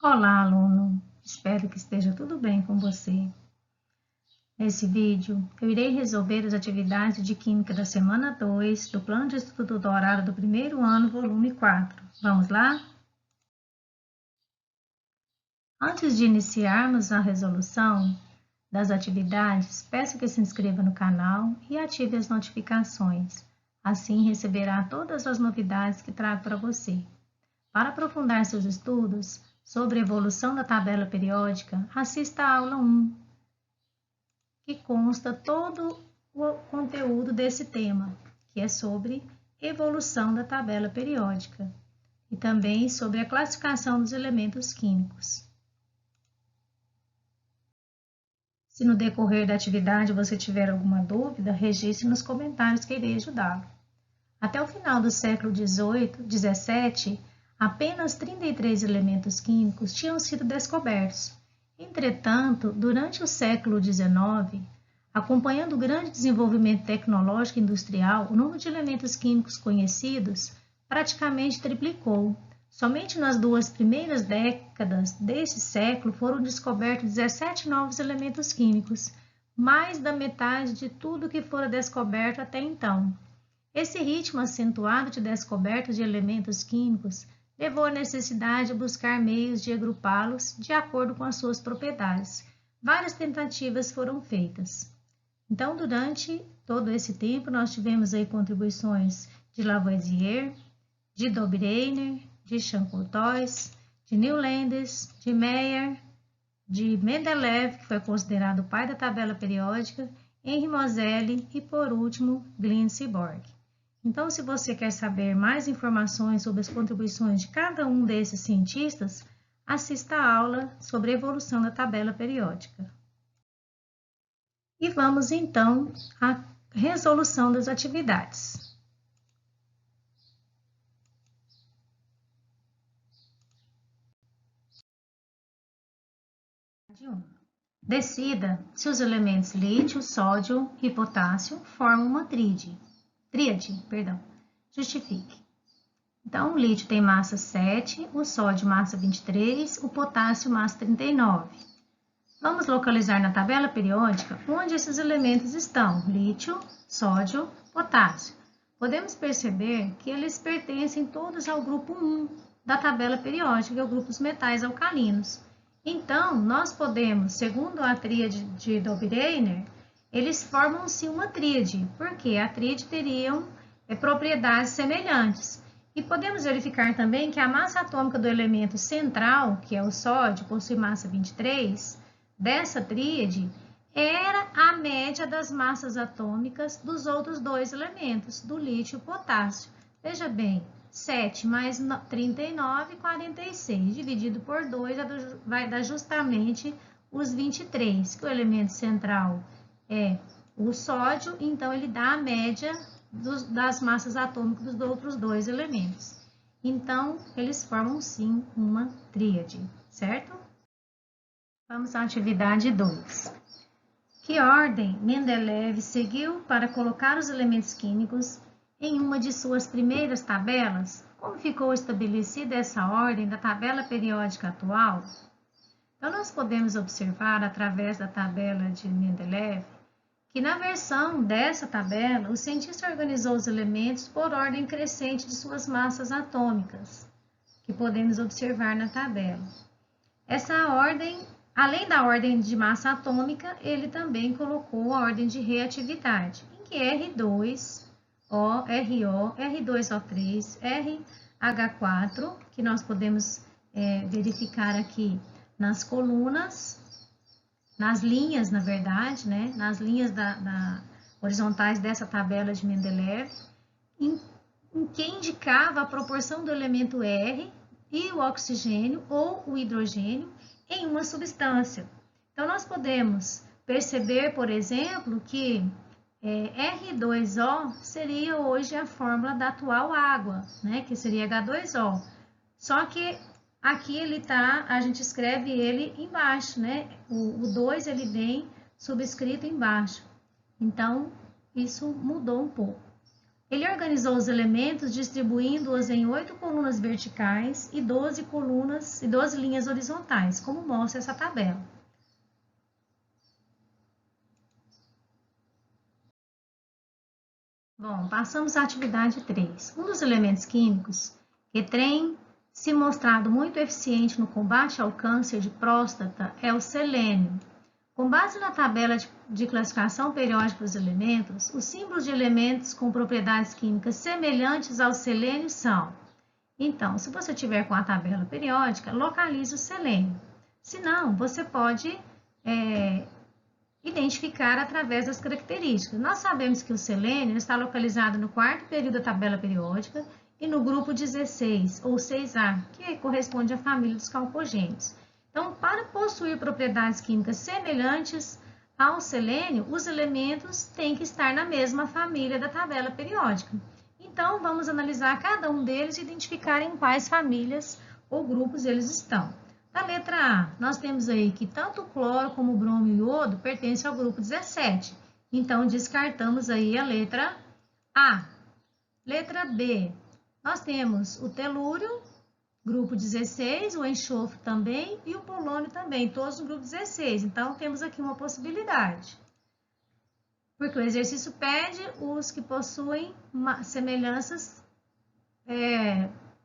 Olá, aluno! Espero que esteja tudo bem com você. Nesse vídeo, eu irei resolver as atividades de Química da semana 2 do Plano de Estudo do Horário do primeiro ano, volume 4. Vamos lá? Antes de iniciarmos a resolução das atividades, peço que se inscreva no canal e ative as notificações. Assim, receberá todas as novidades que trago para você. Para aprofundar seus estudos sobre a evolução da tabela periódica, assista a aula 1, que consta todo o conteúdo desse tema, que é sobre evolução da tabela periódica e também sobre a classificação dos elementos químicos. Se no decorrer da atividade você tiver alguma dúvida, registre nos comentários que irei ajudá-lo. Até o final do século XVII, apenas 33 elementos químicos tinham sido descobertos. Entretanto, durante o século XIX, acompanhando o grande desenvolvimento tecnológico e industrial, o número de elementos químicos conhecidos praticamente triplicou. Somente nas 2 primeiras décadas deste século foram descobertos 17 novos elementos químicos, mais da metade de tudo que fora descoberto até então. Esse ritmo acentuado de descoberta de elementos químicos levou à necessidade de buscar meios de agrupá-los de acordo com as suas propriedades. Várias tentativas foram feitas. Então, durante todo esse tempo, nós tivemos aí contribuições de Lavoisier, de Dobreiner, de Champ-Courtois, de Newlands, de Meyer, de Mendeleev, que foi considerado o pai da tabela periódica, Henri Moseley e, por último, Lindsey Borg. Então, se você quer saber mais informações sobre as contribuições de cada um desses cientistas, assista a aula sobre a evolução da tabela periódica. E vamos, então, à resolução das atividades. Decida se os elementos lítio, sódio e potássio formam uma tríade. Justifique. Então, o lítio tem massa 7, o sódio massa 23, o potássio massa 39. Vamos localizar na tabela periódica onde esses elementos estão: lítio, sódio, potássio. Podemos perceber que eles pertencem todos ao grupo 1 da tabela periódica, que é o grupo dos metais alcalinos. Então, nós podemos, segundo a tríade de Dobreiner, eles formam-se uma tríade, porque a tríade teriam propriedades semelhantes. E podemos verificar também que a massa atômica do elemento central, que é o sódio, possui massa 23, dessa tríade, era a média das massas atômicas dos outros dois elementos, do lítio e potássio. Veja bem, 7 mais 39, 46, dividido por 2 vai dar justamente os 23, que o elemento central é o sódio, então ele dá a média das massas atômicas dos outros dois elementos. Então, eles formam sim uma tríade, certo? Vamos à atividade 2. Que ordem Mendeleev seguiu para colocar os elementos químicos em uma de suas primeiras tabelas? Como ficou estabelecida essa ordem da tabela periódica atual? Então, nós podemos observar, através da tabela de Mendeleev, que na versão dessa tabela, o cientista organizou os elementos por ordem crescente de suas massas atômicas, que podemos observar na tabela. Essa ordem, além da ordem de massa atômica, ele também colocou a ordem de reatividade, em que R2, O, RO, R2O3, RH4, que nós podemos verificar aqui nas colunas, nas linhas, na verdade, né? Nas linhas horizontais dessa tabela de Mendeleev, em que indicava a proporção do elemento R e o oxigênio ou o hidrogênio em uma substância. Então, nós podemos perceber, por exemplo, que R2O seria hoje a fórmula da atual água, né? Que seria H2O. Só que aqui ele tá, a gente escreve ele embaixo, né? O 2 ele vem subscrito embaixo. Então, isso mudou um pouco. Ele organizou os elementos distribuindo-os em 8 colunas verticais e 12 colunas e 12 linhas horizontais, como mostra essa tabela. Bom, passamos à atividade 3. Um dos elementos químicos que tem se mostrado muito eficiente no combate ao câncer de próstata é o selênio. Com base na tabela de classificação periódica dos elementos, os símbolos de elementos com propriedades químicas semelhantes ao selênio são. Então, se você tiver com a tabela periódica, localize o selênio. Se não, você pode identificar através das características. Nós sabemos que o selênio está localizado no quarto período da tabela periódica e no grupo 16, ou 6A, que corresponde à família dos calcogênios. Então, para possuir propriedades químicas semelhantes ao selênio, os elementos têm que estar na mesma família da tabela periódica. Então, vamos analisar cada um deles e identificar em quais famílias ou grupos eles estão. Na letra A, nós temos aí que tanto o cloro como o bromo e o iodo pertencem ao grupo 17. Então, descartamos aí a letra A. Letra B, nós temos o telúrio, grupo 16, o enxofre também e o polônio também, todos no grupo 16. Então, temos aqui uma possibilidade. Porque o exercício pede os que possuem semelhanças,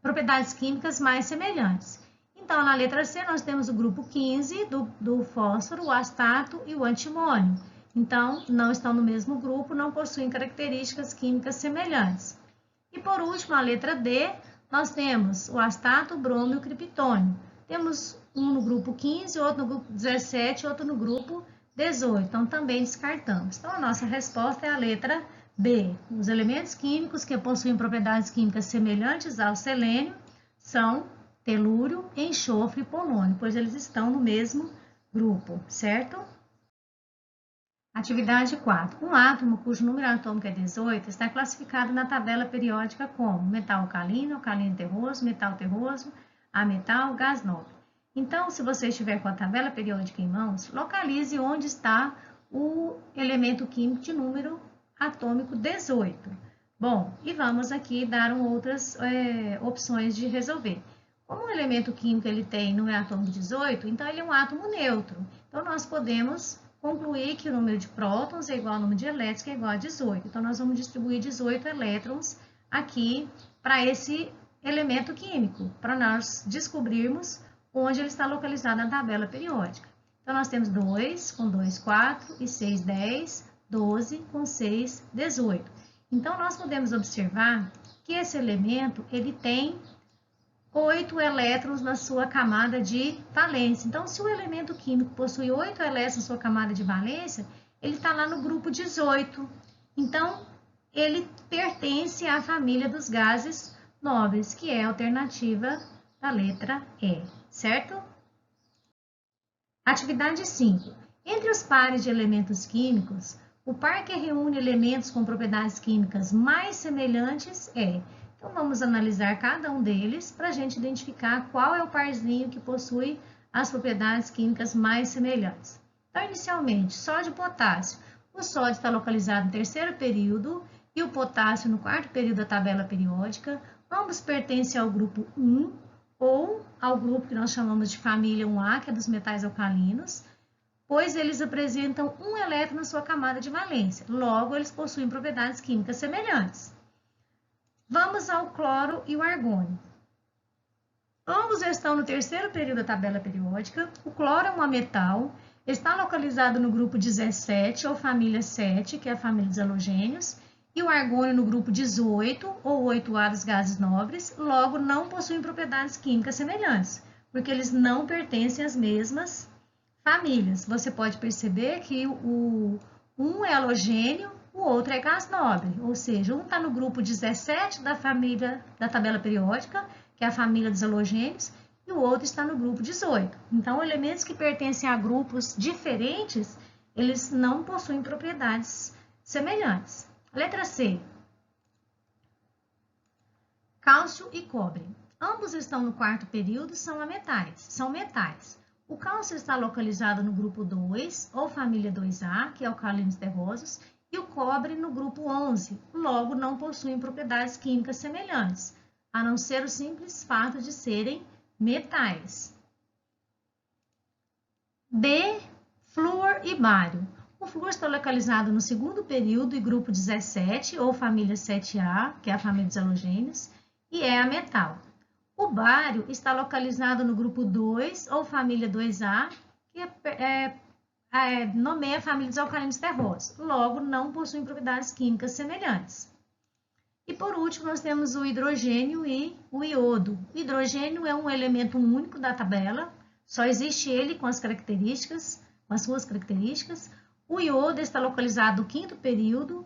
propriedades químicas mais semelhantes. Então, na letra C, nós temos o grupo 15 do fósforo, o astato e o antimônio. Então, não estão no mesmo grupo, não possuem características químicas semelhantes. E por último, a letra D, nós temos o astato, o bromo e o criptônio. Temos um no grupo 15, outro no grupo 17, outro no grupo 18. Então, também descartamos. Então, a nossa resposta é a letra B. Os elementos químicos que possuem propriedades químicas semelhantes ao selênio são telúrio, enxofre e polônio, pois eles estão no mesmo grupo, certo? Atividade 4. Um átomo cujo número atômico é 18 está classificado na tabela periódica como metal alcalino, alcalino terroso, metal terroso, ametal, gás nobre. Então, se você estiver com a tabela periódica em mãos, localize onde está o elemento químico de número atômico 18. Bom, e vamos aqui dar outras opções de resolver. Como o elemento químico ele tem número atômico 18, então ele é um átomo neutro. Então, nós podemos concluir que o número de prótons é igual ao número de elétrons, que é igual a 18. Então, nós vamos distribuir 18 elétrons aqui para esse elemento químico, para nós descobrirmos onde ele está localizado na tabela periódica. Então, nós temos 2 com 2, 4 e 6, 10, 12 com 6, 18. Então, nós podemos observar que esse elemento ele tem 8 elétrons na sua camada de valência. Então, se o elemento químico possui 8 elétrons na sua camada de valência, ele está lá no grupo 18. Então, ele pertence à família dos gases nobres, que é a alternativa da letra E, certo? Atividade 5. Entre os pares de elementos químicos, o par que reúne elementos com propriedades químicas mais semelhantes é... Então, vamos analisar cada um deles para a gente identificar qual é o parzinho que possui as propriedades químicas mais semelhantes. Então, inicialmente, sódio e potássio. O sódio está localizado no terceiro período e o potássio no quarto período da tabela periódica. Ambos pertencem ao grupo 1 ou ao grupo que nós chamamos de família 1A, que é dos metais alcalinos, pois eles apresentam um elétron na sua camada de valência. Logo, eles possuem propriedades químicas semelhantes. Vamos ao cloro e o argônio. Ambos estão no terceiro período da tabela periódica. O cloro é um ametal, está localizado no grupo 17, ou família 7, que é a família dos halogênios, e o argônio no grupo 18, ou 8A dos gases nobres, logo não possuem propriedades químicas semelhantes, porque eles não pertencem às mesmas famílias. Você pode perceber que um é halogênio, o outro é gás nobre, ou seja, um está no grupo 17 da família da tabela periódica, que é a família dos halogênios, e o outro está no grupo 18. Então, elementos que pertencem a grupos diferentes, eles não possuem propriedades semelhantes. Letra C. Cálcio e cobre. Ambos estão no quarto período, são metais. O cálcio está localizado no grupo 2, ou família 2A, que é alcalinos terrosos, e o cobre no grupo 11, logo não possuem propriedades químicas semelhantes, a não ser o simples fato de serem metais. B. Flúor e bário. O flúor está localizado no segundo período e grupo 17, ou família 7A, que é a família dos halogênios, e é ametal. O bário está localizado no grupo 2, ou família 2A, que nomeia a família dos alcalinos terrosos. Logo, não possuem propriedades químicas semelhantes. E por último, nós temos o hidrogênio e o iodo. O hidrogênio é um elemento único da tabela, só existe ele com as suas características. O iodo está localizado no quinto período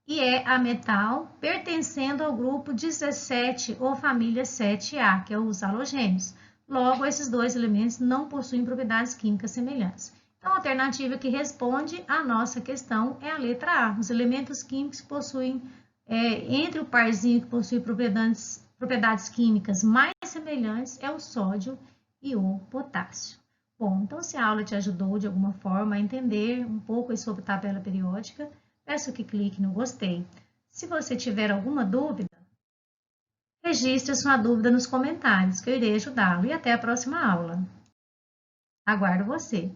e é ametal, pertencendo ao grupo 17 ou família 7A, que é os halogênios. Logo, esses dois elementos não possuem propriedades químicas semelhantes. Então, a alternativa que responde à nossa questão é a letra A. Os elementos químicos possuem, entre o parzinho que possui propriedades químicas mais semelhantes, é o sódio e o potássio. Bom, então se a aula te ajudou de alguma forma a entender um pouco sobre tabela periódica, peço que clique no gostei. Se você tiver alguma dúvida, registre sua dúvida nos comentários, que eu irei ajudá-lo. E até a próxima aula. Aguardo você!